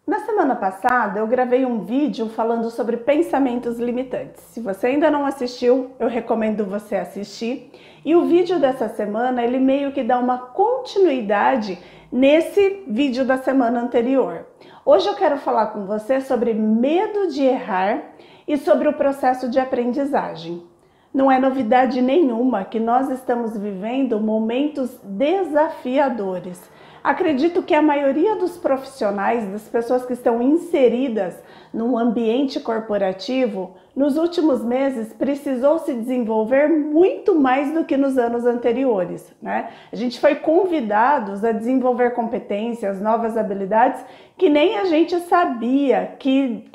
Na semana passada eu gravei um vídeo falando sobre pensamentos limitantes. Se você ainda não assistiu, eu recomendo você assistir. E o vídeo dessa semana, ele meio que dá uma continuidade nesse vídeo da semana anterior. Hoje eu quero falar com você sobre medo de errar e sobre o processo de aprendizagem. Não é novidade nenhuma que nós estamos vivendo momentos desafiadores. Acredito que a maioria dos profissionais, das pessoas que estão inseridas no ambiente corporativo, nos últimos meses precisou se desenvolver muito mais do que nos anos anteriores, né? A gente foi convidados a desenvolver competências, novas habilidades que nem a gente sabia que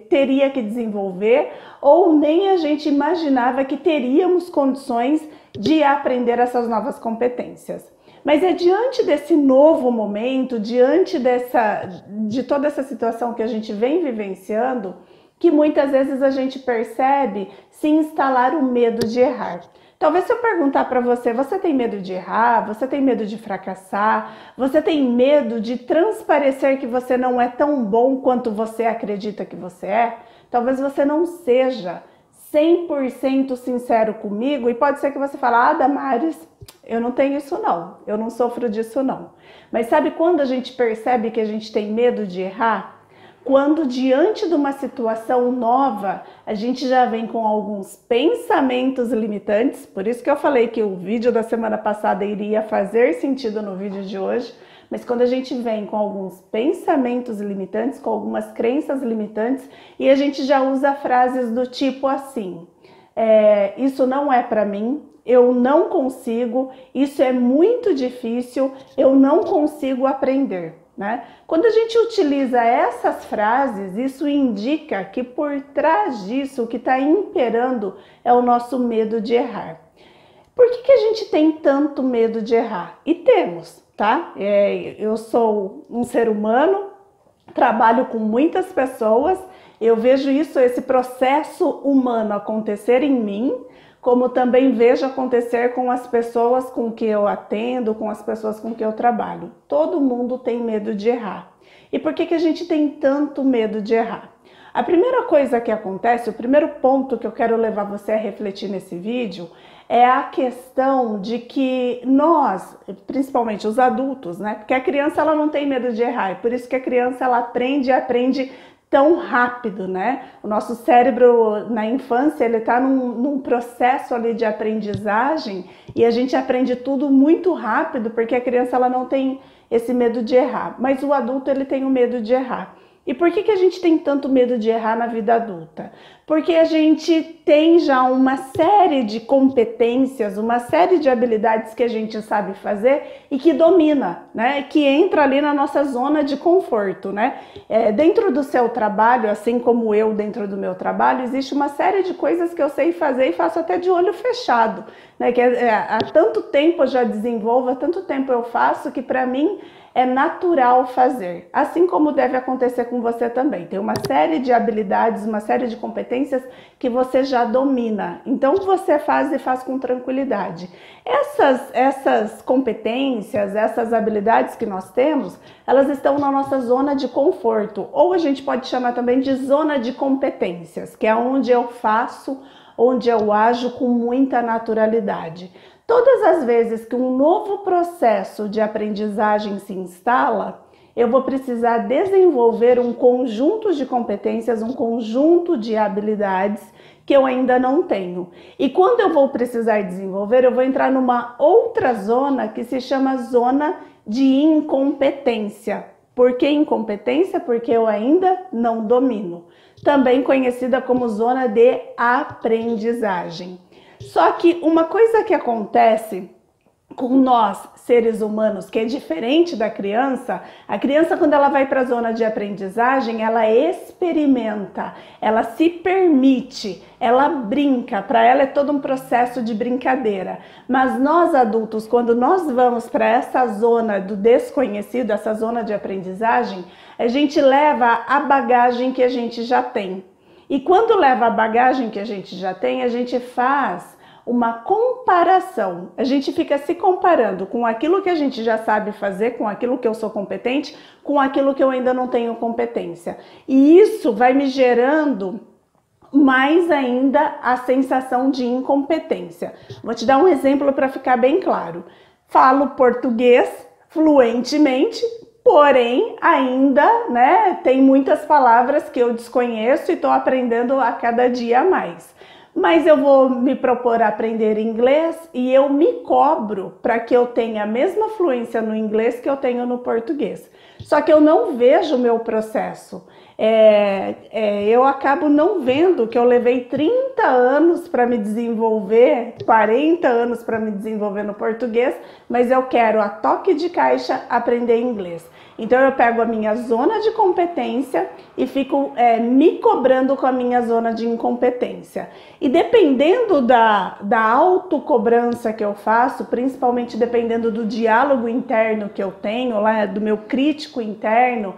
teria que desenvolver ou nem a gente imaginava que teríamos condições de aprender essas novas competências. Mas é diante desse novo momento, diante de toda essa situação que a gente vem vivenciando, que muitas vezes a gente percebe se instalar o medo de errar. Talvez se eu perguntar para você, você tem medo de errar? Você tem medo de fracassar? Você tem medo de transparecer que você não é tão bom quanto você acredita que você é? Talvez você não seja 100% sincero comigo e pode ser que você fale, Damares, eu não tenho isso não, eu não sofro disso não. Mas sabe quando a gente percebe que a gente tem medo de errar? Quando diante de uma situação nova, a gente já vem com alguns pensamentos limitantes, por isso que eu falei que o vídeo da semana passada iria fazer sentido no vídeo de hoje, mas quando a gente vem com alguns pensamentos limitantes, com algumas crenças limitantes, e a gente já usa frases do tipo assim, isso não é para mim, eu não consigo, isso é muito difícil, eu não consigo aprender. Né? Quando a gente utiliza essas frases, isso indica que por trás disso o que está imperando é o nosso medo de errar. Por que a gente tem tanto medo de errar? E temos, tá? Eu sou um ser humano, trabalho com muitas pessoas, eu vejo esse processo humano acontecer em mim, como também vejo acontecer com as pessoas com que eu atendo, com as pessoas com que eu trabalho. Todo mundo tem medo de errar. E por que a gente tem tanto medo de errar? A primeira coisa que acontece, o primeiro ponto que eu quero levar você a refletir nesse vídeo, é a questão de que nós, principalmente os adultos, né? Porque a criança ela não tem medo de errar, é por isso que a criança ela aprende tão rápido, né? O nosso cérebro na infância ele está num processo ali de aprendizagem e a gente aprende tudo muito rápido porque a criança ela não tem esse medo de errar, mas o adulto ele tem o medo de errar. E por que a gente tem tanto medo de errar na vida adulta? Porque a gente tem já uma série de competências, uma série de habilidades que a gente sabe fazer e que domina, né? Que entra ali na nossa zona de conforto, né? Dentro do seu trabalho, assim como eu dentro do meu trabalho, existe uma série de coisas que eu sei fazer e faço até de olho fechado, né? Que há tanto tempo eu já desenvolvo, há tanto tempo eu faço que para mim é natural fazer, assim como deve acontecer com você também. Tem uma série de habilidades, uma série de competências que você já domina, então você faz e faz com tranquilidade. Essas competências, essas habilidades que nós temos, elas estão na nossa zona de conforto, ou a gente pode chamar também de zona de competências, que é onde eu faço, onde eu ajo com muita naturalidade. Todas as vezes que um novo processo de aprendizagem se instala, eu vou precisar desenvolver um conjunto de competências, um conjunto de habilidades que eu ainda não tenho. E quando eu vou precisar desenvolver, eu vou entrar numa outra zona que se chama zona de incompetência. Por que incompetência? Porque eu ainda não domino. Também conhecida como zona de aprendizagem. Só que uma coisa que acontece com nós, seres humanos, que é diferente da criança, a criança quando ela vai para a zona de aprendizagem, ela experimenta, ela se permite, ela brinca, para ela é todo um processo de brincadeira. Mas nós adultos, quando nós vamos para essa zona do desconhecido, essa zona de aprendizagem, a gente leva a bagagem que a gente já tem. E quando leva a bagagem que a gente já tem, a gente faz uma comparação. A gente fica se comparando com aquilo que a gente já sabe fazer, com aquilo que eu sou competente, com aquilo que eu ainda não tenho competência. E isso vai me gerando mais ainda a sensação de incompetência. Vou te dar um exemplo para ficar bem claro. Falo português fluentemente, porém ainda, tem muitas palavras que eu desconheço e estou aprendendo a cada dia mais. Mas eu vou me propor a aprender inglês e eu me cobro para que eu tenha a mesma fluência no inglês que eu tenho no português. Só que eu não vejo o meu processo. Eu acabo não vendo que eu levei 30 anos para me desenvolver, 40 anos para me desenvolver no português, mas eu quero a toque de caixa aprender inglês. Então eu pego a minha zona de competência e fico me cobrando com a minha zona de incompetência. E dependendo da autocobrança que eu faço, principalmente dependendo do diálogo interno que eu tenho, lá do meu crítico interno,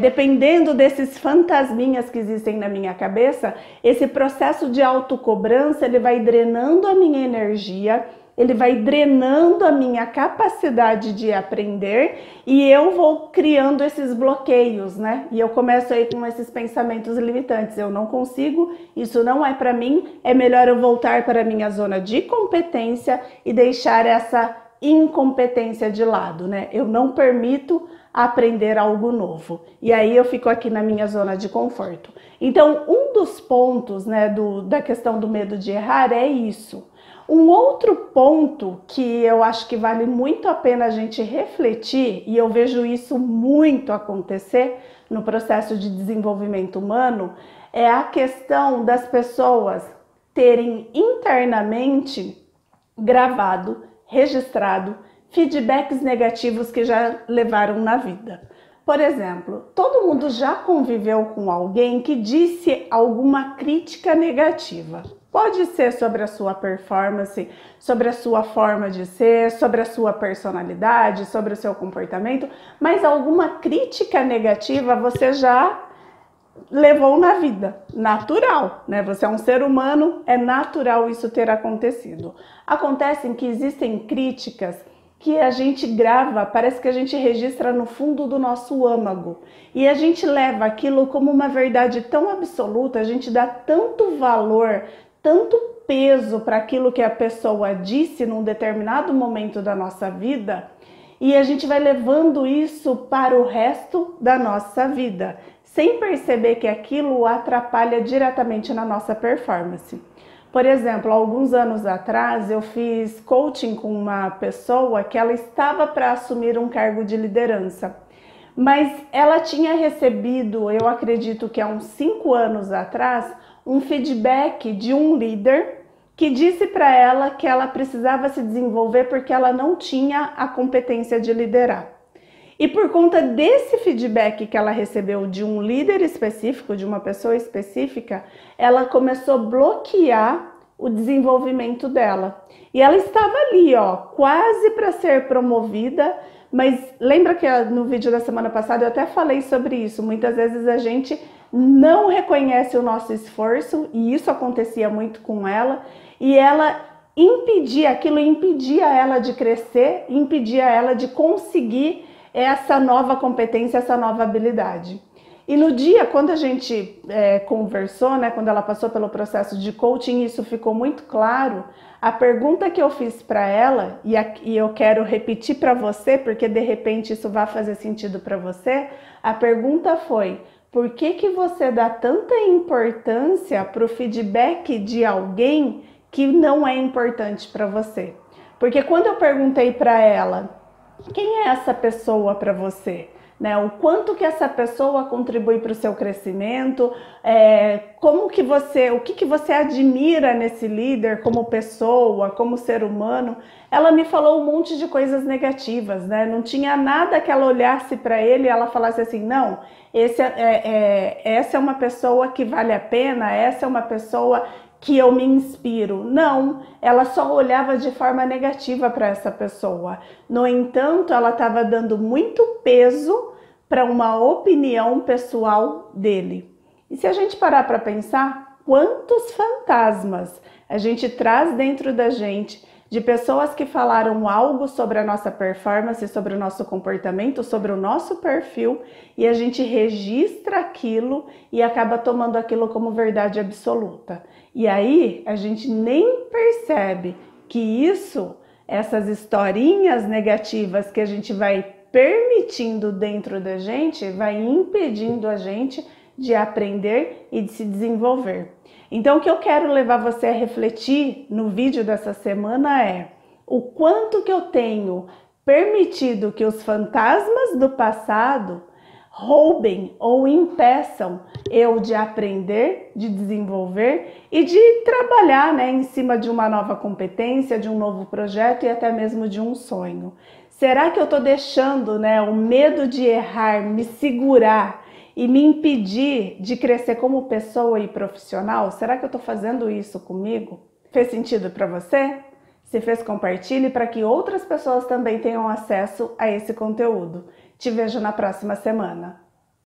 dependendo desses fantasminhas que existem na minha cabeça, esse processo de autocobrança ele vai drenando a minha energia, ele vai drenando a minha capacidade de aprender e eu vou criando esses bloqueios, E eu começo aí com esses pensamentos limitantes. Eu não consigo, isso não é para mim, é melhor eu voltar para a minha zona de competência e deixar essa incompetência de lado, Eu não permito aprender algo novo. E aí eu fico aqui na minha zona de conforto. Então, um dos pontos, da questão do medo de errar é isso. Um outro ponto que eu acho que vale muito a pena a gente refletir, e eu vejo isso muito acontecer no processo de desenvolvimento humano, é a questão das pessoas terem internamente gravado, registrado, feedbacks negativos que já levaram na vida. Por exemplo, todo mundo já conviveu com alguém que disse alguma crítica negativa. Pode ser sobre a sua performance, sobre a sua forma de ser, sobre a sua personalidade, sobre o seu comportamento, mas alguma crítica negativa você já levou na vida, natural, Você é um ser humano, é natural isso ter acontecido. Acontece que existem críticas que a gente grava, parece que a gente registra no fundo do nosso âmago. E a gente leva aquilo como uma verdade tão absoluta, a gente dá tanto valor, tanto peso para aquilo que a pessoa disse num determinado momento da nossa vida, e a gente vai levando isso para o resto da nossa vida, sem perceber que aquilo atrapalha diretamente na nossa performance. Por exemplo, alguns anos atrás eu fiz coaching com uma pessoa que ela estava para assumir um cargo de liderança, mas ela tinha recebido, eu acredito que há uns 5 anos atrás, um feedback de um líder que disse para ela que ela precisava se desenvolver porque ela não tinha a competência de liderar. E por conta desse feedback que ela recebeu de um líder específico, de uma pessoa específica, ela começou a bloquear o desenvolvimento dela. E ela estava ali, quase para ser promovida, mas lembra que no vídeo da semana passada eu até falei sobre isso. Muitas vezes a gente não reconhece o nosso esforço, e isso acontecia muito com ela, e ela aquilo impedia ela de crescer, impedia ela de conseguir essa nova competência, essa nova habilidade. E no dia, quando a gente conversou, quando ela passou pelo processo de coaching, isso ficou muito claro. A pergunta que eu fiz para ela, e eu quero repetir para você, porque de repente isso vai fazer sentido para você, a pergunta foi: por que você dá tanta importância para o feedback de alguém que não é importante para você? Porque quando eu perguntei para ela, quem é essa pessoa para você? O quanto que essa pessoa contribui para o seu crescimento, o que você admira nesse líder como pessoa, como ser humano? Ela me falou um monte de coisas negativas, Não tinha nada que ela olhasse para ele e ela falasse assim, não, essa é uma pessoa que vale a pena, essa é uma pessoa que eu me inspiro. Não, ela só olhava de forma negativa para essa pessoa. No entanto, ela estava dando muito peso para uma opinião pessoal dele. E se a gente parar para pensar, quantos fantasmas a gente traz dentro da gente de pessoas que falaram algo sobre a nossa performance, sobre o nosso comportamento, sobre o nosso perfil, e a gente registra aquilo e acaba tomando aquilo como verdade absoluta. E aí a gente nem percebe que essas historinhas negativas que a gente vai permitindo dentro da gente, vai impedindo a gente de aprender e de se desenvolver. Então, o que eu quero levar você a refletir no vídeo dessa semana é o quanto que eu tenho permitido que os fantasmas do passado roubem ou impeçam eu de aprender, de desenvolver e de trabalhar, em cima de uma nova competência, de um novo projeto e até mesmo de um sonho. Será que eu estou deixando, o medo de errar me segurar e me impedir de crescer como pessoa e profissional? Será que eu estou fazendo isso comigo? Fez sentido para você? Se fez, compartilhe para que outras pessoas também tenham acesso a esse conteúdo. Te vejo na próxima semana.